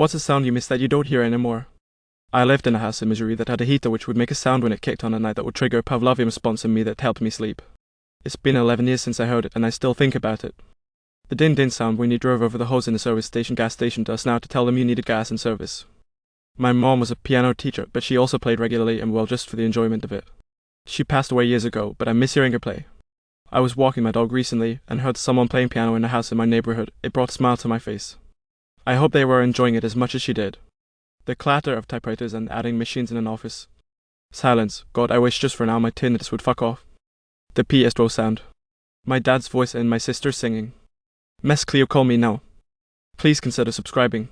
What's a sound you miss that you don't hear anymore? I lived in a house in Missouri that had a heater which would make a sound when it kicked on at night that would trigger a Pavlovian response in me that helped me sleep. It's been 11 years since I heard it, and I still think about it. The din-din sound when you drove over the hose in the gas station does now to tell them you needed gas and service. My mom was a piano teacher, but she also played regularly and well just for the enjoyment of it. She passed away years ago, but I miss hearing her play. I was walking my dog recently and heard someone playing piano in a house in my neighborhood. It brought a smile to my face. I hope they were enjoying it as much as she did. The clatter of typewriters and adding machines in an office. Silence. God, I wish just for now my tinnitus would fuck off. The Piestro sound. My dad's voice and my sister singing. Miss Cleo, call me now. Please consider subscribing.